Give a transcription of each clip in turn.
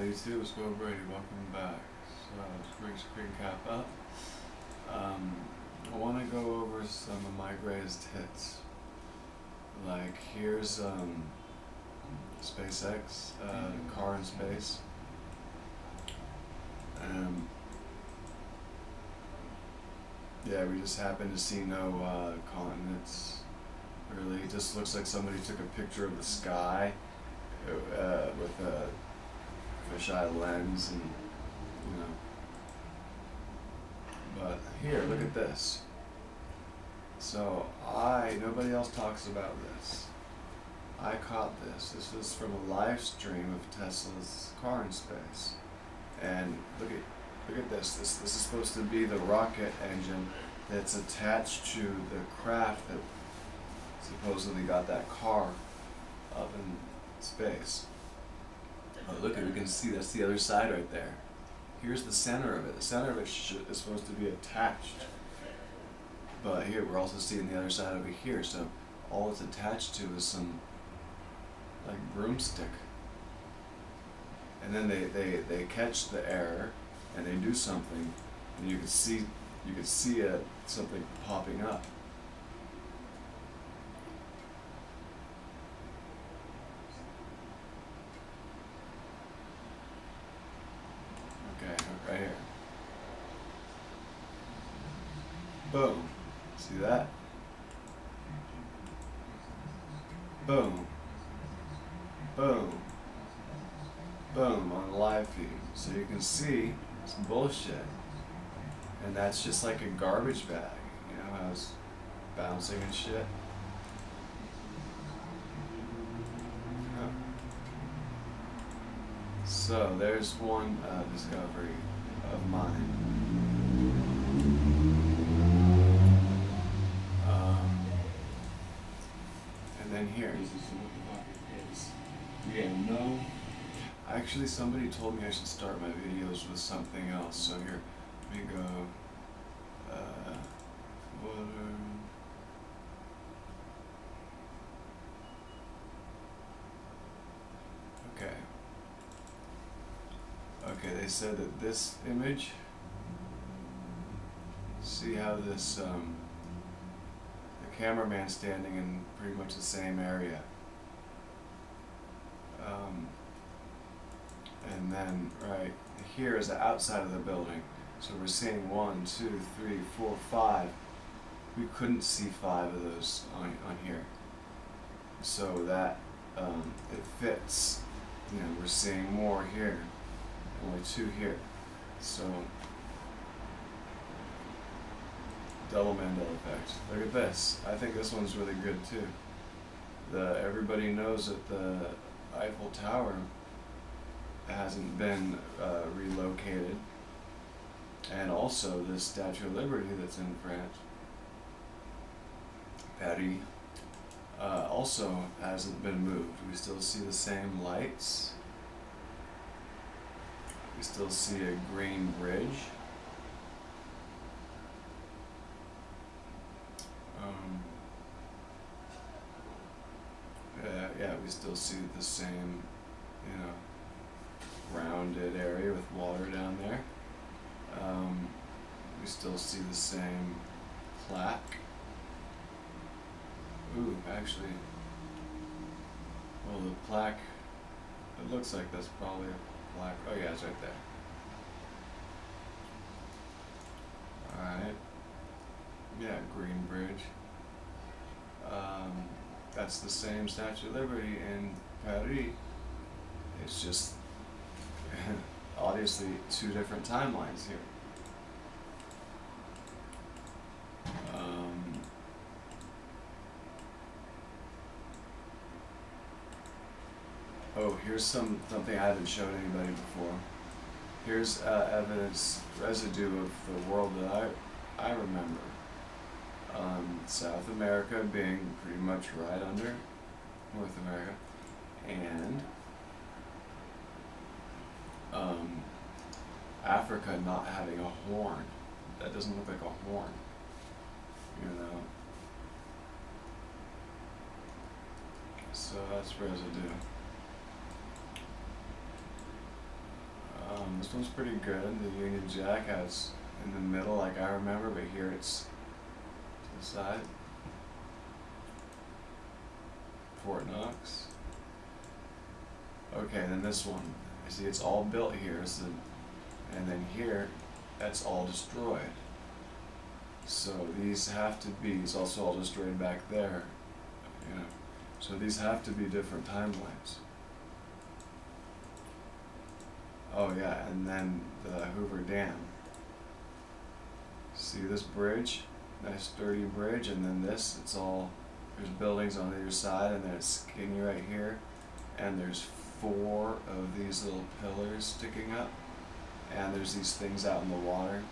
82, let's go Brady, welcome back. So let's bring screen cap up. I want to go over some of my greatest hits. Like here's SpaceX, car in space. Yeah, we just happen to see no continents. Really, it just looks like somebody took a picture of the sky with a fisheye lens, and you know. But here, look at this. So nobody else talks about this. I caught this. This was from a live stream of Tesla's car in space, and look at this. This is supposed to be the rocket engine that's attached to the craft that supposedly got that car up in space. Oh, look, we can see that's the other side right there. Here's the center of it. The center of it is supposed to be attached. But here, we're also seeing the other side over here. So all it's attached to is some, like, broomstick. And then they catch the error and they do something, and you can see something popping up. Okay, right here. Boom. See that? Boom. Boom. Boom on the live feed. So you can see some bullshit. And that's just like a garbage bag. You know how it's bouncing and shit? Yeah. So there's one discovery of mine. And then here. Yeah, no. Actually, somebody told me I should start my videos with something else. So here, let me go. Water. Okay. Okay, they said that this image. See how this the cameraman standing in pretty much the same area. And then right here is the outside of the building. So we're seeing 1, 2, 3, 4, 5. We couldn't see 5 of those on here. So that it fits. You know, we're seeing more here. Only 2 here. So double Mandela effect. Look at this. I think this one's really good too. Everybody knows that the Eiffel Tower hasn't been relocated, and also the Statue of Liberty that's in France, Paris, also hasn't been moved. We still see the same lights. We still see a green bridge. Yeah, we still see the same, you know, rounded area with water down there. We still see the same plaque. Ooh, actually, well, the plaque, it looks like that's probably a plaque. Oh yeah, it's right there. Alright. Yeah, green bridge. That's the same Statue of Liberty in Paris. It's just obviously 2 different timelines here. Oh, here's something I haven't shown anybody before. Here's evidence, residue of the world that I remember. South America being pretty much right under North America, and Africa not having a horn. That doesn't look like a horn, you know. So that's residue. This one's pretty good. The Union Jack has in the middle, like I remember, but here it's to the side. Fort Knox. Okay, then this one. I see it's all built here, so, and then here, that's all destroyed. So these have to be, it's also all destroyed back there. You know, so these have to be different timelines. Oh yeah, and then the Hoover Dam. See this bridge? Nice sturdy bridge, and then this, it's all, there's buildings on either side, and then it's skinny right here, and there's 4 of these little pillars sticking up, and there's these things out in the water.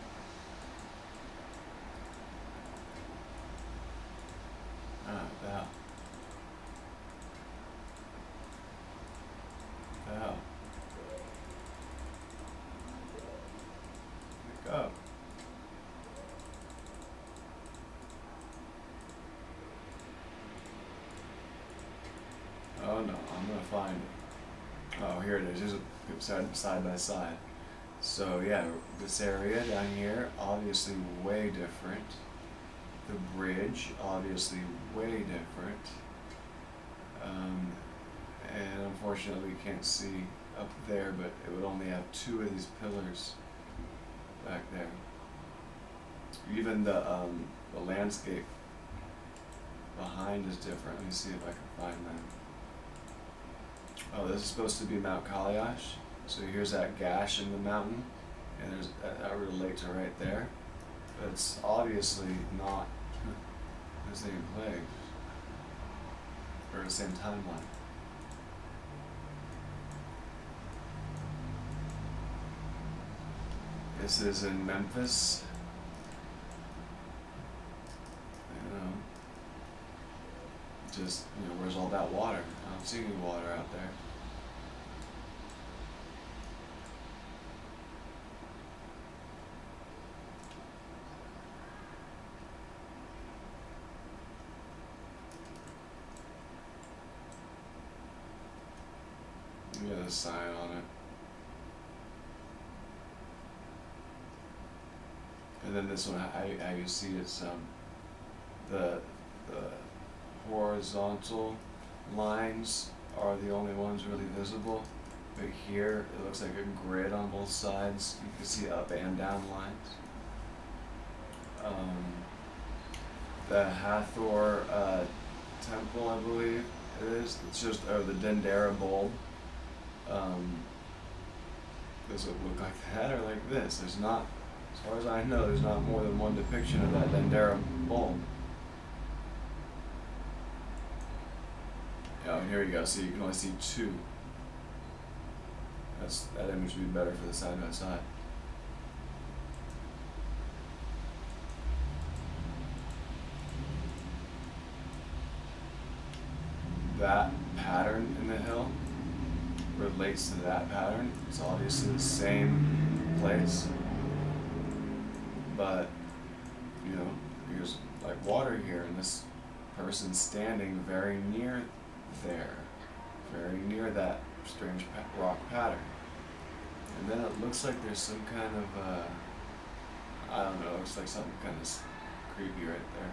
That. That. Wake up. Oh no, I'm gonna find it. Oh, here it is. Here's a side by side. So yeah, this area down here, obviously way different. The bridge, obviously way different. And unfortunately we can't see up there, but it would only have 2 of these pillars back there. Even the landscape behind is different. Let me see if I can find that. Oh, this is supposed to be Mount Kalayash. So here's that gash in the mountain, and there's that relates to right there. But it's obviously not the same place or the same timeline. This is in Memphis. Just, you know, where's all that water? I don't see any water out there. Yeah, a sign on it. And then this one, how you see it's the horizontal lines are the only ones really visible, but here it looks like a grid on both sides. You can see up and down lines. The Hathor temple, I believe it is. It's just the Dendera bulb. Does it look like that or like this? There's not, as far as I know, there's not more than one depiction of that Dendera bulb. Oh, and here you go. So you can only see 2. That image would be better for the side by side. That pattern in the hill relates to that pattern. It's obviously the same place, but you know, there's like water here, and this person's standing very near there, very near that strange rock pattern. And then it looks like there's some kind of, I don't know, it looks like something kind of creepy right there.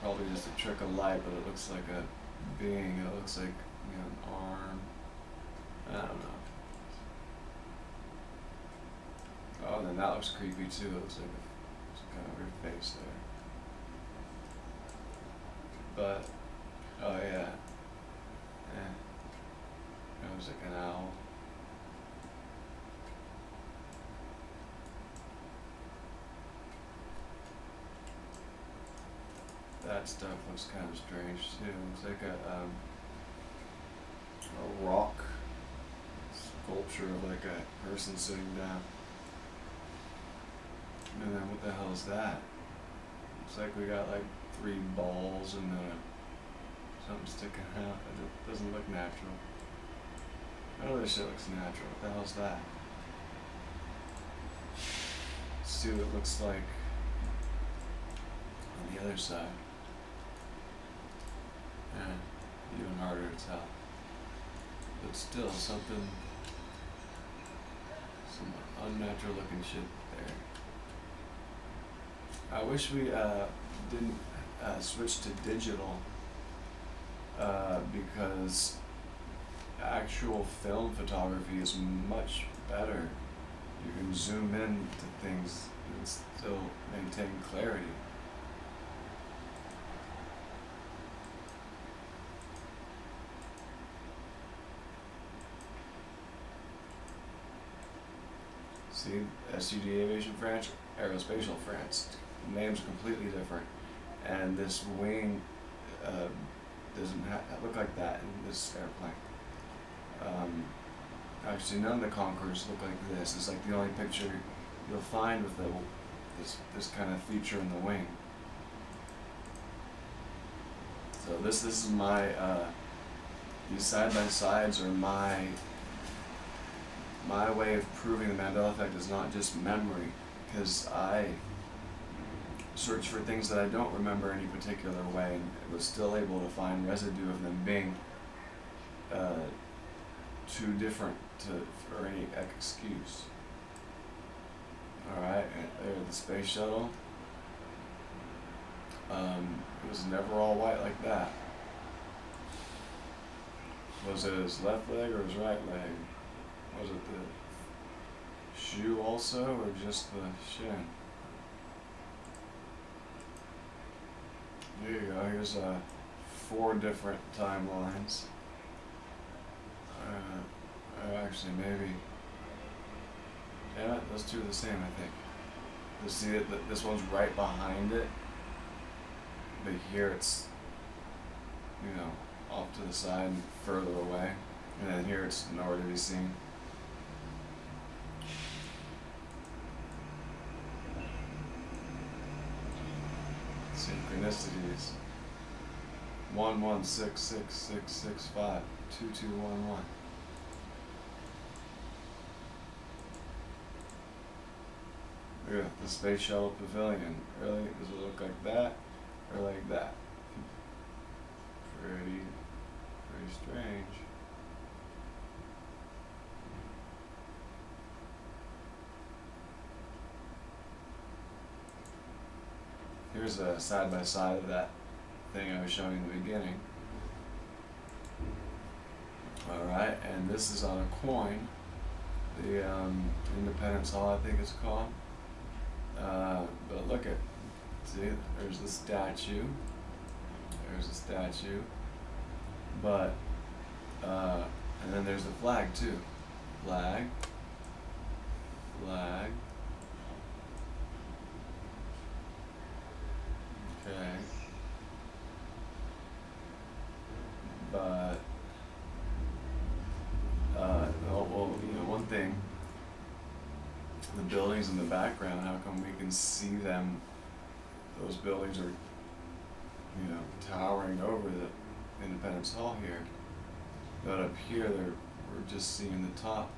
Probably just a trick of light, but it looks like a being, it looks like, you know, an arm. I don't know. Oh, and then that looks creepy too. It looks like some kind of weird face there. But, oh yeah. It was like an owl. That stuff looks kind of strange too. It looks like a rock sculpture of like a person sitting down. And then what the hell is that? Looks like we got like 3 balls and something sticking out. It doesn't look natural. None of this shit looks natural. What the hell's that? Let's see what it looks like on the other side. Even harder to tell. But still something. Some unnatural looking shit there. I wish we didn't switch to digital because actual film photography is much better. You can zoom in to things and still maintain clarity. See, SUD Aviation France, Aerospatial France. Names are completely different. And this wing doesn't look like that in this airplane. Actually, none of the Concours look like this. It's like the only picture you'll find with this kind of feature in the wing. So this is my these side by sides are my way of proving the Mandela effect is not just memory, because I search for things that I don't remember any particular way and was still able to find residue of them being too different for any excuse. Alright, and there the space shuttle. It was never all white like that. Was it his left leg or his right leg? Was it the shoe also, or just the shin? There you go, here's 4 different timelines. Actually, maybe. Yeah, those two are the same, I think. You see that this one's right behind it, but here it's, you know, off to the side and further away, and then here it's nowhere to be seen. Synchronicities. 11666665 2211. Look at the Space Shuttle Pavilion. Really? Does it look like that or like that? Pretty strange. Here's a side by side of that thing I was showing in the beginning. Alright, and this is on a coin. The Independence Hall, I think it's called. But look at, see, there's the statue. There's the statue. But, and then there's the flag too. Flag. Flag. Okay. But, well, you know, one thing, the buildings in the background, how come we can see them? Those buildings are, you know, towering over the Independence Hall here. But up here, we're just seeing the top.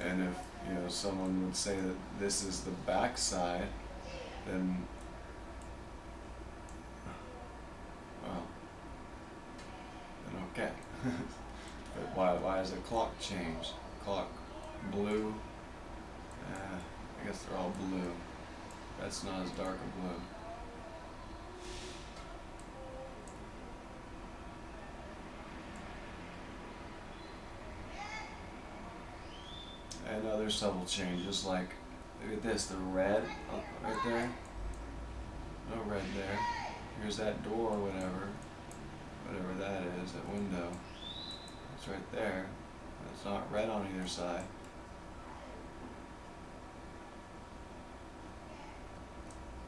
And if you know, someone would say that this is the back side, then well, then okay. But why is the clock changed? Clock blue. I guess they're all blue. That's not as dark a blue. And other subtle changes, like, look at this, the red right there. No red there. Here's that door, whatever that is, that window. It's right there. It's not red on either side.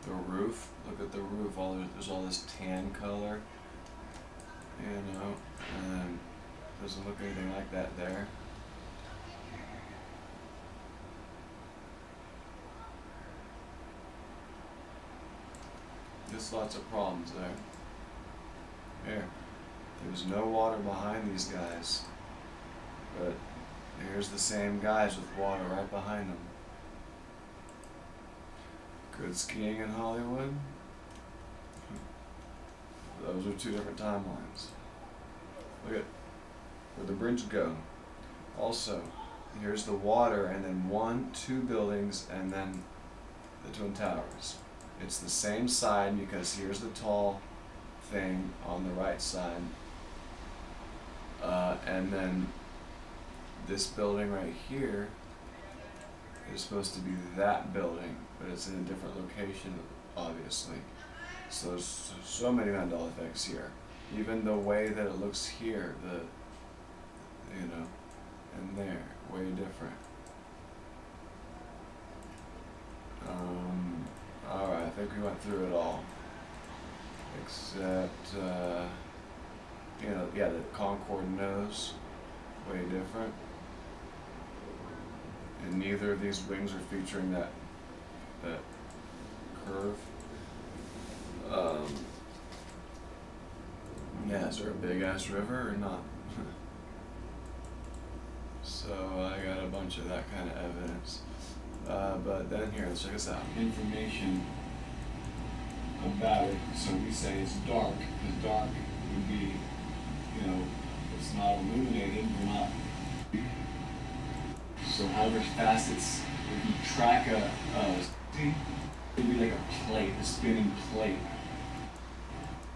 The roof, look at the roof. There's all this tan color, you know, and doesn't look anything like that there. Just lots of problems there. Here, there's no water behind these guys, but here's the same guys with water right behind them. Good skiing in Hollywood? those are two different timelines. Look at where the bridge go. Also, here's the water, and then 2 buildings, and then the Twin Towers. It's the same side because here's the tall thing on the right side, and then this building right here is supposed to be that building, but it's in a different location, obviously. So there's so many Mandela effects here. Even the way that it looks here, and there, way different. Alright, I think we went through it all. Except, the Concorde nose, way different. And neither of these wings are featuring that curve. Yeah, is there a big ass river or not? So I got a bunch of that kind of evidence. But then here, let's check this out. Information about it. So we say it's dark, because dark would be, it's not illuminated, we're not. So however fast if you track it would be like a plate, a spinning plate.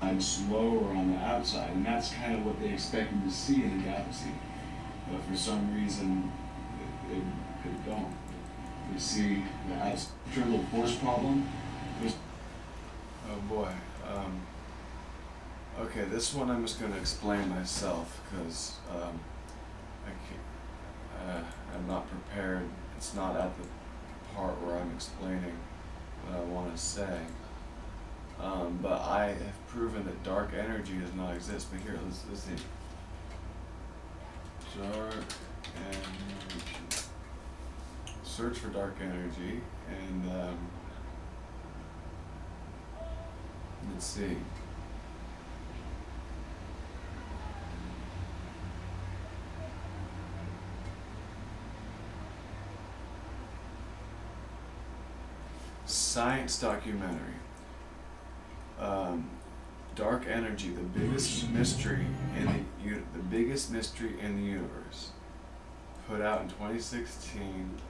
I'm slower on the outside, and that's kind of what they expected to see in the galaxy. But for some reason, it don't. You see the external force problem. Oh boy. Okay, this one I'm just going to explain myself, because I'm not prepared. It's not at the part where I'm explaining what I want to say. But I have proven that dark energy does not exist. But here, let's see. Dark energy. Search for dark energy, and let's see. Science documentary. Dark energy, the biggest mystery in the universe. Put out in 2016.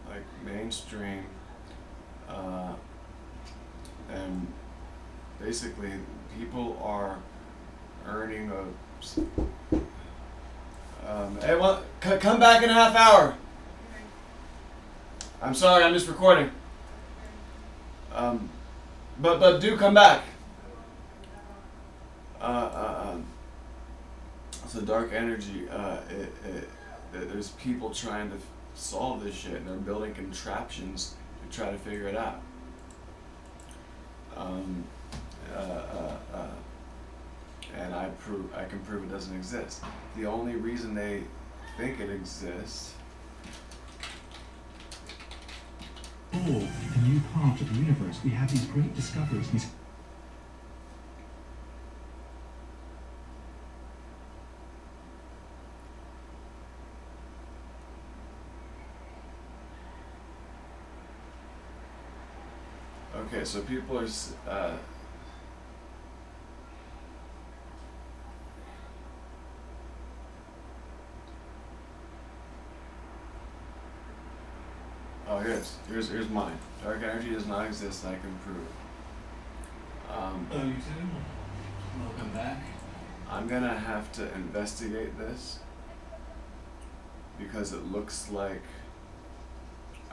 Like mainstream, and basically people are earning hey, well, come back in a half hour. I'm sorry, I'm just recording. But do come back. So dark energy, there's people trying to solve this shit, and they're building contraptions to try to figure it out. And I can prove it doesn't exist. The only reason they think it exists. Oh, a new part of the universe. We have these great discoveries. Okay, so people are oh, here's mine. Dark energy does not exist, and I can prove it. You too? Welcome back. I'm gonna have to investigate this because it looks like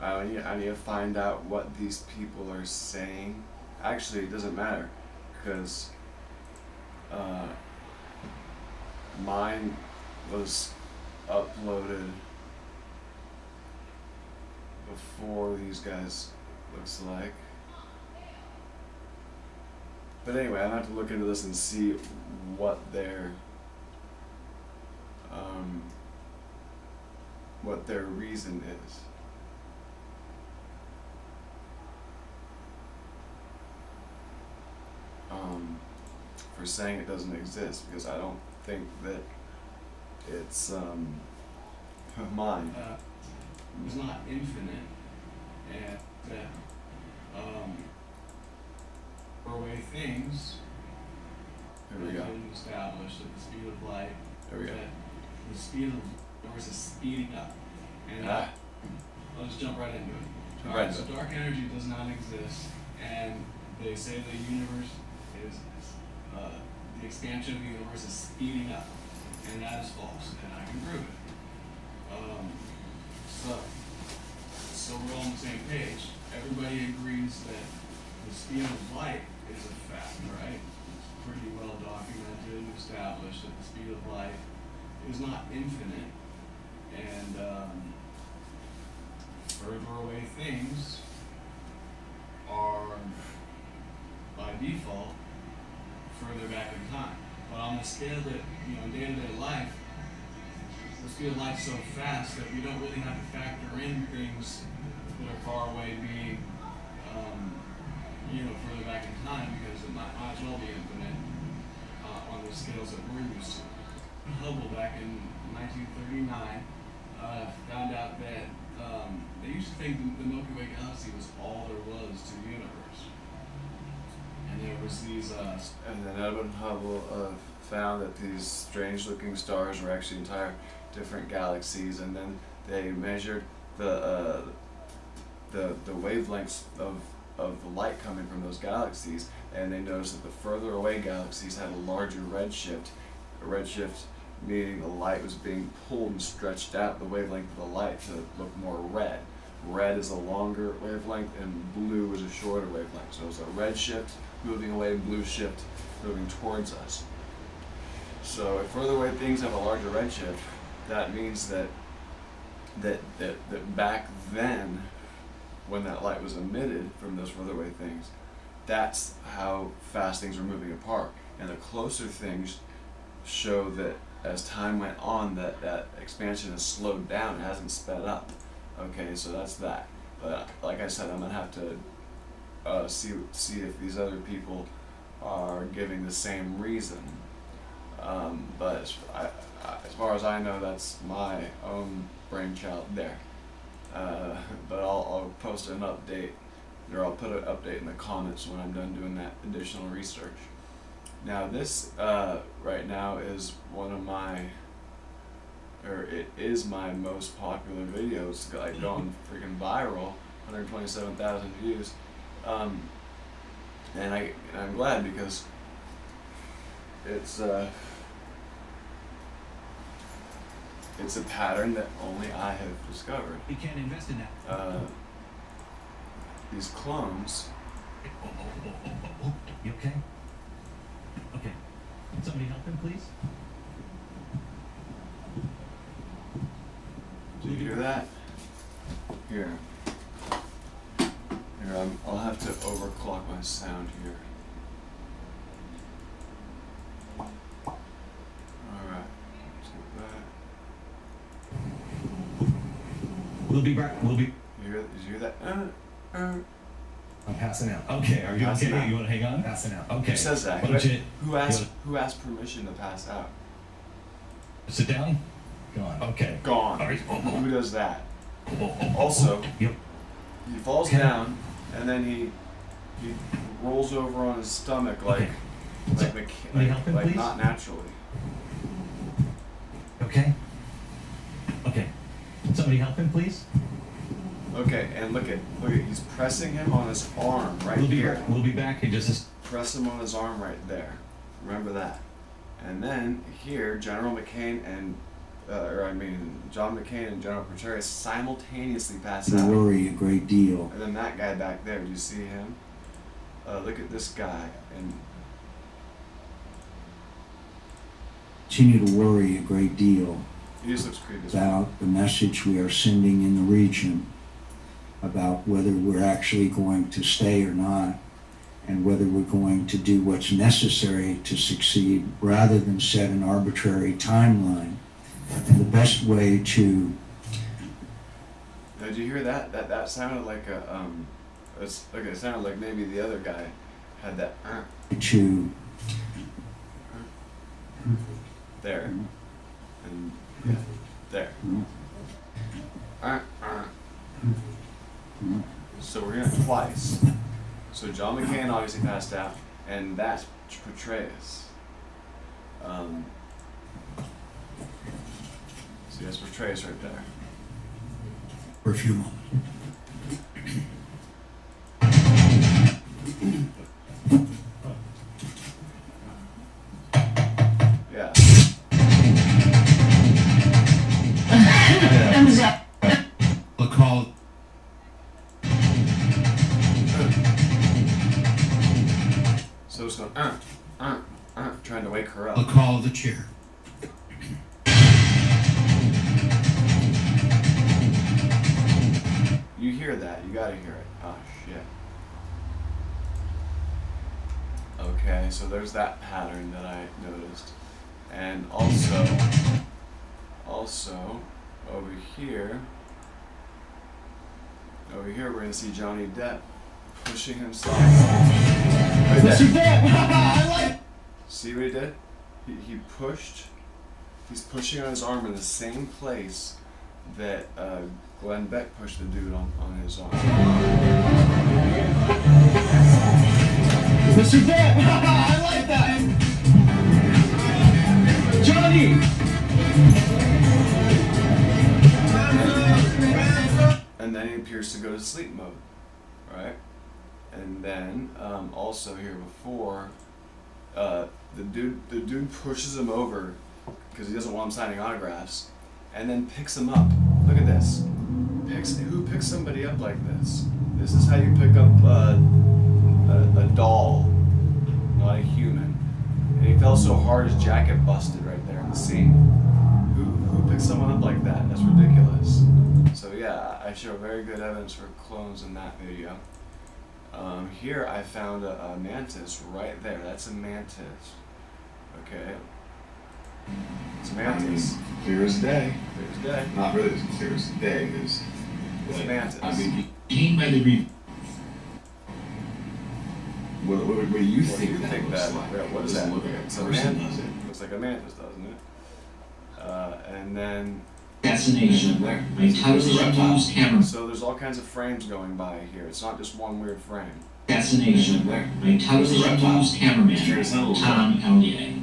I need to find out what these people are saying. Actually, it doesn't matter, because mine was uploaded before these guys, looks like. But anyway, I have to look into this and see what their reason is. For saying it doesn't exist, because I don't think that it's mine. It's not infinite, and our way things Here we have go. been established that the speed of light, There we go. that the speed of the universe is speeding up. And Ah, I'll just jump right into it. Jump Alright, right so into it. dark energy does not exist, and they say the universe the expansion of the universe is speeding up, and that is false, and I can prove it. So we're all on the same page. Everybody agrees that the speed of light is a fact, right? It's pretty well documented and established that the speed of light is not infinite, and further away things are, by default, further back in time. But on the scale that, in day-to-day life, the speed of light is so fast that we don't really have to factor in things that are far away being, further back in time, because it might as well be infinite on the scales that we're used to. Hubble back in 1939 found out that they used to think the Milky Way galaxy was all there was to the universe. And there was these And then Edwin Hubble found that these strange-looking stars were actually entire different galaxies, and then they measured the wavelengths of the light coming from those galaxies, and they noticed that the further away galaxies had a larger redshift. A redshift meaning the light was being pulled and stretched out the wavelength of the light to look more red. Red is a longer wavelength, and blue is a shorter wavelength. So it's a red shift moving away, blue shift moving towards us. So if further away things have a larger redshift, that means that back then, when that light was emitted from those further away things, that's how fast things were moving apart. And the closer things show that as time went on, that expansion has slowed down, it hasn't sped up. Okay, so that's that. But like I said, I'm gonna have to see if these other people are giving the same reason. But as far as I know, that's my own brainchild there. But I'll post an update, or I'll put an update in the comments when I'm done doing that additional research. Now this right now is one of my, or it is my most popular videos, like going freaking viral, 127,000 views, and I'm glad, because it's a pattern that only I have discovered. We can't invest in that. These clones. You okay? Okay. Can somebody help him, please? Do you hear that? Here. I'll have to overclock my sound here. Alright. We'll be back. We'll be. Did you hear that? I'm passing out. Okay, are you Passing okay? out. You want to hang on? Passing out. Okay. Who says that? Why don't you Who asked permission to pass out? sit down? Gone. Okay. Gone. All right. Who does that? Also, Yep. he falls down, and then he rolls over on his stomach like Okay. Can you help him, please? not naturally. Okay. Okay. Can somebody help him, please? Okay, and look at he's pressing him on his arm right We'll be here. We'll be back in just a. Press him on his arm right there. Remember that. And then here, General McCain and John McCain and General Petraeus simultaneously pass out. Worry a great deal. And then that guy back there, do you see him? Look at this guy, and Continue to worry a great deal he just looks creepy as well. about the message we are sending in the region, about whether we're actually going to stay or not, and whether we're going to do what's necessary to succeed rather than set an arbitrary timeline. And the best way to Did you hear that? That sounded like a it sounded like maybe the other guy had that to there, and yeah, there. So we're gonna twice. So John McCain obviously passed out, And that portrays. See, that's portrays right there. For a few moments. Yeah. The call. So it's going, trying to wake her The up. call of the chair. You hear that, you gotta hear it. Oh, shit. Okay, so there's that pattern that I noticed. And also, over here we're gonna see Johnny Depp pushing himself. Right there. See what he did? He pushed. He's pushing on his arm in the same place that Glenn Beck pushed the dude on his arm. Mr. Depp! I like that! Johnny! And then he appears to go to sleep mode, right? And then also here before, the dude pushes him over because he doesn't want him signing autographs, and then picks him up. Look at this. Who picks somebody up like this? This is how you pick up a doll, not a human. And he fell so hard his jacket busted right there in the scene. Who picks someone up like that? That's ridiculous. So yeah, I show very good evidence for clones in that video. Here I found a mantis right there. That's a mantis. Okay. It's a mantis. Clear as day. Clear as day. Not really as clear as day, because It's a mantis. I mean, Gained by the re- what do you What do think you that think looks that? like? Yeah, what is Doesn't that? look like a It's person, does it? Looks like a mantis, doesn't it? And then Assassination There. by television news camera. so there's all kinds of frames going by here. It's not just one weird frame. Assassination There. by television news cameraman Here's another Tom Ellier.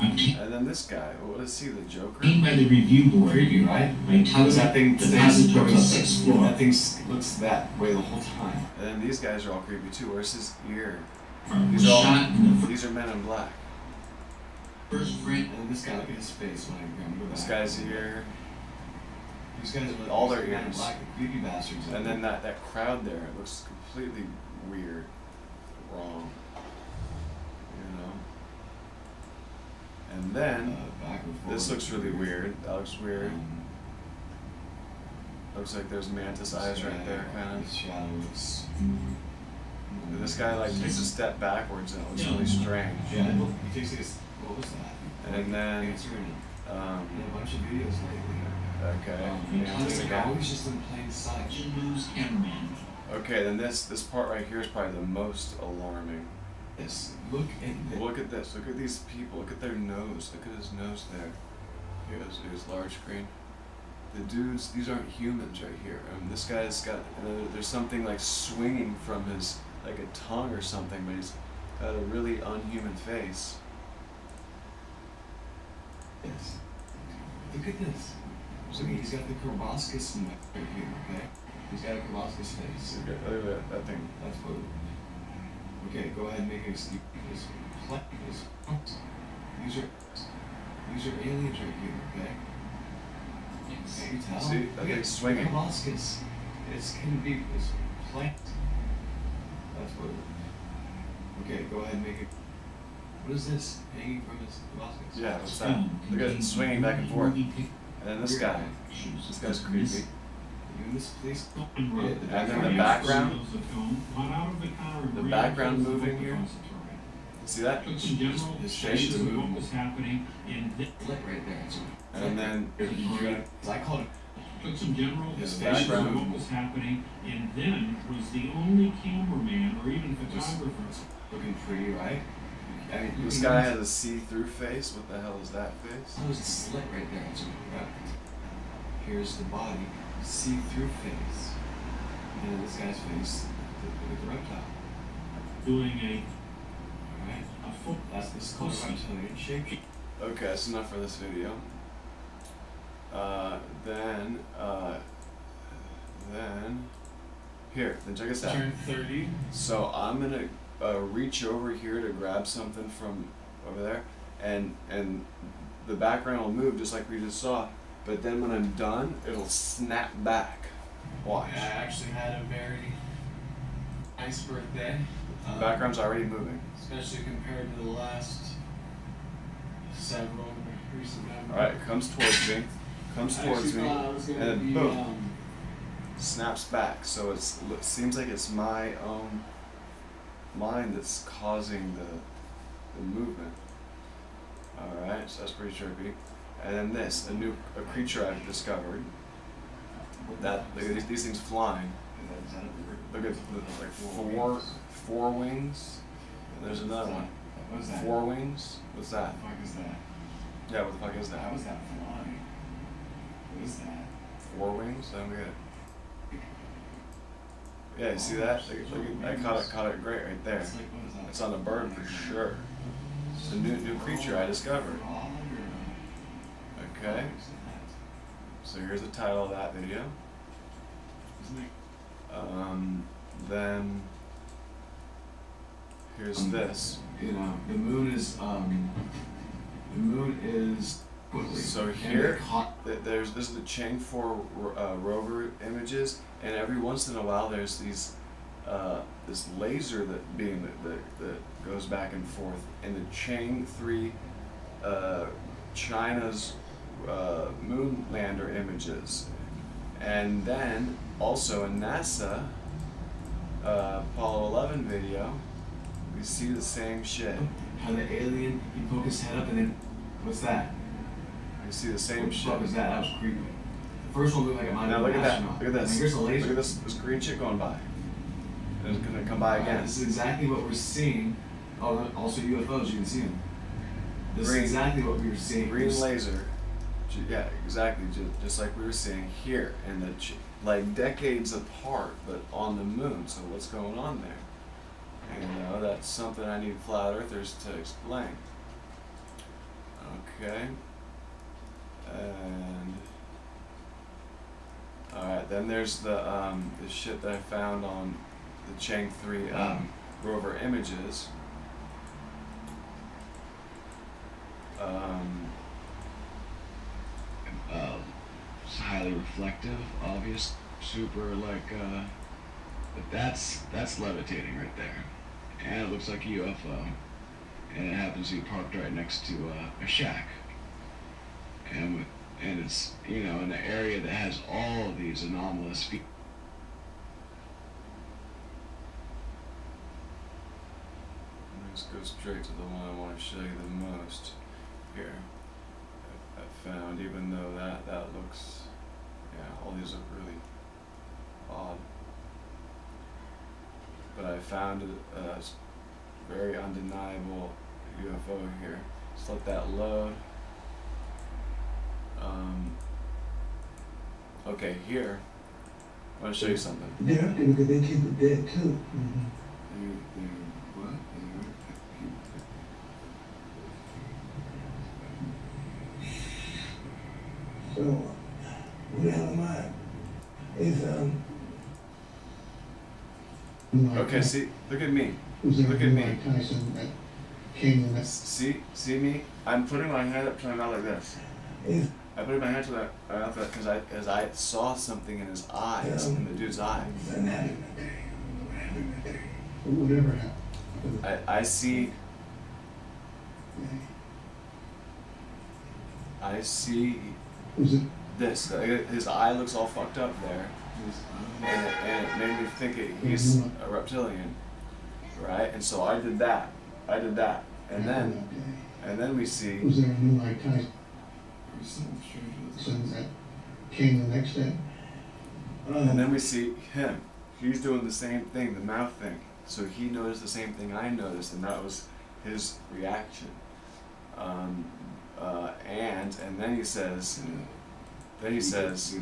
And then this guy, what is he, the Joker? Gained by the review board Creepy, right? by Because that thing television stays depository sixth floor. that thing looks that way the whole time. And then these guys are all creepy too. Where's his ear? Was These are all, shot in the these are Men in Black. first frame. And this guy, look at his face when I remember This that. guy's ear. These guys are all their Men in ears. Black, creepy bastards. And then that crowd there, it looks completely weird. Wrong. You know? And then, back and forth. this looks really weird. That looks weird. Looks like there's mantis eyes right there, kind His shadow looks. of. This guy like takes a step backwards and it looks really strange. Yeah, he takes like a, what was that? And then, Answer in a bunch of videos lately. okay, Mantis mantis are again. always just in plain sight. News cameraman. Okay, then this part right here is probably the most alarming. This. Look at this. Look at this. Look at these people. Look at their nose. Look at his nose there. Here's large screen. The dudes, these aren't humans right here. This guy's got, there's something like swinging from his, like a tongue or something, but he's got a really unhuman face. Yes. Look at this. Look at, he's got the proboscis neck right here, okay? He's got a proboscis face. Look at that thing. That's what. Okay, go ahead and make a These are aliens right here, okay? Can you tell? See, that Look at thing's swinging. proboscis. It's plant. That's what. Okay, go ahead and make it. What is this hanging from his proboscis? Yeah, what's that? Look at it swinging back and forth. And then this guy. This guy's creepy. You in this place? And then the background. The background moving here. See that? Took some general His face studies is of what moving. was happening in this. Flit right there. It's a And then I call it. Took some general His studies of background. what was happening, and then was the only cameraman or even photographer. Looking pretty, right? I mean, this guy has a see-through face. What the hell is that face? Oh, there's a slit right there. It's a, here's the body, see-through face. And then this guy's face, look at the reptile. Doing a Right? That's this called reptilian shape. Okay, that's enough for this video. Then check this out. Turn 30. So I'm gonna reach over here to grab something from over there, and the background will move just like we just saw. But then when I'm done, it'll snap back. Watch. I actually had a very nice birthday. The background's already moving. Especially compared to the last several recent memories. All right, it comes towards me. Comes towards me, and then boom. Snaps back, so it seems like it's my own mind that's causing the movement. Alright, so that's pretty trippy. And then this, a creature I've discovered. Look at these things flying. Look at like four wings. And there's another one. What is that? 4 wings. What's that? What the fuck is that? Yeah, what the fuck is that? How is that flying? What is that? 4 wings? I don't get it. Yeah, you see that? I caught it great right there. It's like, what is that? It's on a bird for sure. It's a new creature I discovered. Okay. So here's the title of that video. Then here's this. You know, the moon is So here, this is the Chang 4 rover images, and every once in a while there's these this laser beam that goes back and forth in the Chang 3 China's moon lander images, and then also in NASA Apollo 11 video we see the same shit. How the alien, he poked his head up and then, what's that? You see the same What the shit. fuck was that? That was creepy. The first one looked like it might Now have look been at an that. astronaut. Look at this. And here's a laser. Look at this green shit going by. And it's gonna come by again. This is exactly what we're seeing. Oh, also UFOs, you can see them. This Green. is exactly what we were seeing. Green laser. Yeah, exactly. Just like we were seeing here, and like decades apart, but on the moon. So what's going on there? And that's something I need flat earthers to explain. Okay. And alright, then there's the shit that I found on the Chang 3 rover images. It's highly reflective, obvious, super like, but that's levitating right there. And it looks like a UFO. And it happens to be parked right next to a shack. And it's, you know, in the area that has all of these anomalous features. Let's go straight to the one I want to show you the most here. I found, even though that looks, yeah, all these look really odd. But I found a very undeniable UFO here. Just let that load. Okay, here, I want to show you something. Yeah, because they keep it dead too. What? So, what the hell am I? Is Okay, see, look at me. Who's Look at me. Mike Tyson that came in that See me? I'm putting my hand up to my mouth like this. is I put my hand to my mouth because I saw something in his eyes, in the dude's eye. whatever happened. I see Was it this. His eye looks all fucked up there, and it made me think he's a reptilian, right? And so I did that, and then we see. Was there a new Mike Tyson that came the next day? And then we see him. He's doing the same thing, the mouth thing. So he noticed the same thing I noticed, and that was his reaction. And then he says, it's as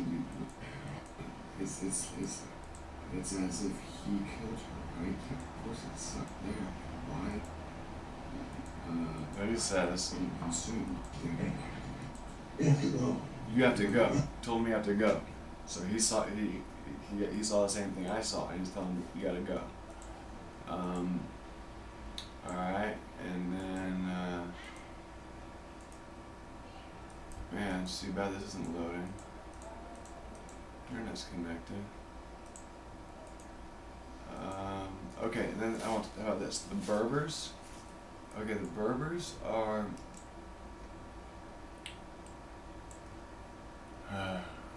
if he killed her, right? Of course it's not there. Why? What he says, Consumed. You have to go. you have to go. Told him you have to go. So he saw he saw the same thing I saw, and he's telling me you gotta go. All right, and then man, it's too bad this isn't loading. Internet's connected. Okay, then I want to talk about this. The Berbers. Okay, the Berbers are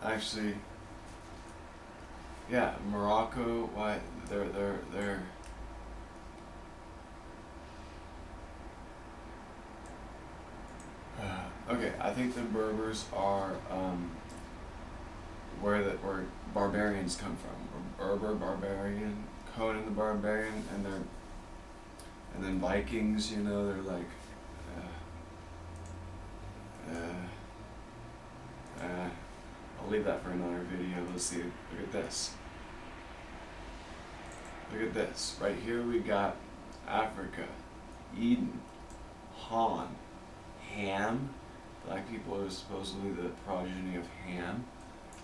actually, yeah, Morocco. Why they're okay. I think the Berbers are where barbarians come from. Or Berber, barbarian, Conan the Barbarian, and then Vikings. You know, they're like. I'll leave that for another video. Let's see. Look at this. Look at this. Right here we got Africa, Eden, Han, Ham. Black people are supposedly the progeny of Ham.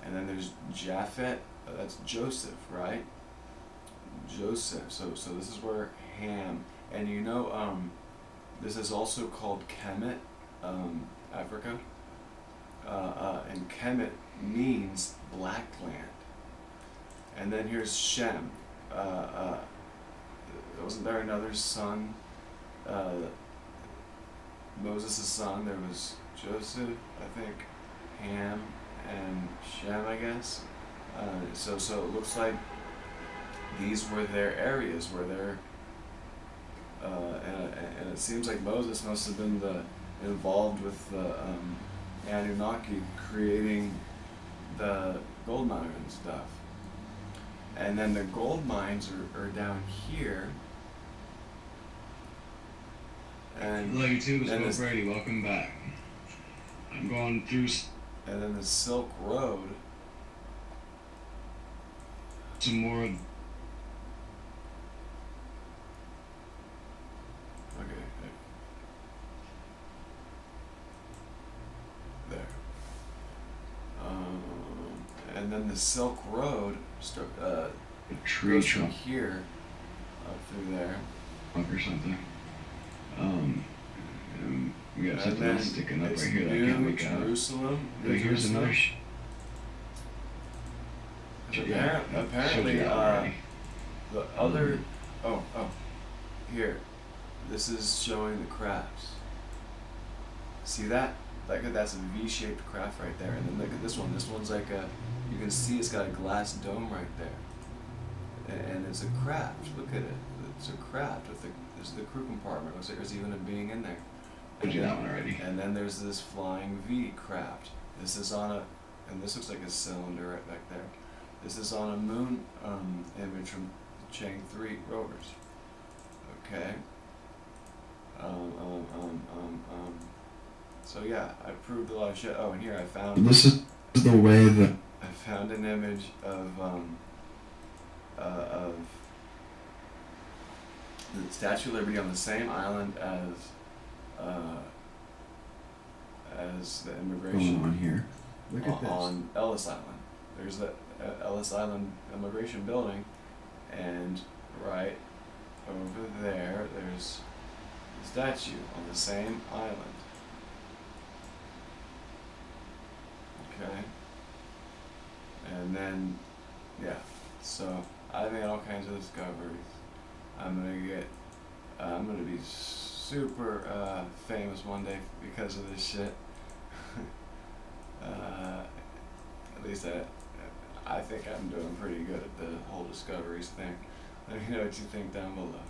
And then there's Japhet. That's Joseph, right? Joseph. So this is where Ham. And you know, this is also called Kemet, Africa. And Kemet means black land. And then here's Shem. Wasn't there another son? Moses' son. There was Joseph, I think, Ham, and Shem, I guess. So it looks like these were their areas where they're. And it seems like Moses must have been involved with the Anunnaki creating the gold mine and stuff. And then the gold mines are down here. And Hello YouTube, it's and Will this- Brady, welcome back. I'm going through and then the Silk Road. some more of Okay. There. And then the Silk Road tree goes from trunk here up through there. or something. And we got And something then else sticking up it's right here that I can't New make out. Jerusalem. But here's another Apparently, the other. Oh, here. This is showing the crafts. See that? That's a V-shaped craft right there. And then look at this one. This one's like a. You can see it's got a glass dome right there. And it's a craft. Look at it. It's a craft with there's the crew compartment. Looks like there's even a being in there. Told you that one already. And then there's this flying V craft. This is on a, and this looks like a cylinder right back there. This is on a moon image from Chang 3 rovers. Okay. So yeah, I proved a lot of shit. Oh, and here I found. This is the way that I found an image of the Statue of Liberty on the same island as the immigration going on here. Look at this. on Ellis Island. There's the Ellis Island immigration building, and right over there, there's the statue on the same island. Okay. And then, yeah. So I made all kinds of discoveries. I'm gonna be super famous one day because of this shit. At least I think I'm doing pretty good at the whole discoveries thing. Let me know what you think down below.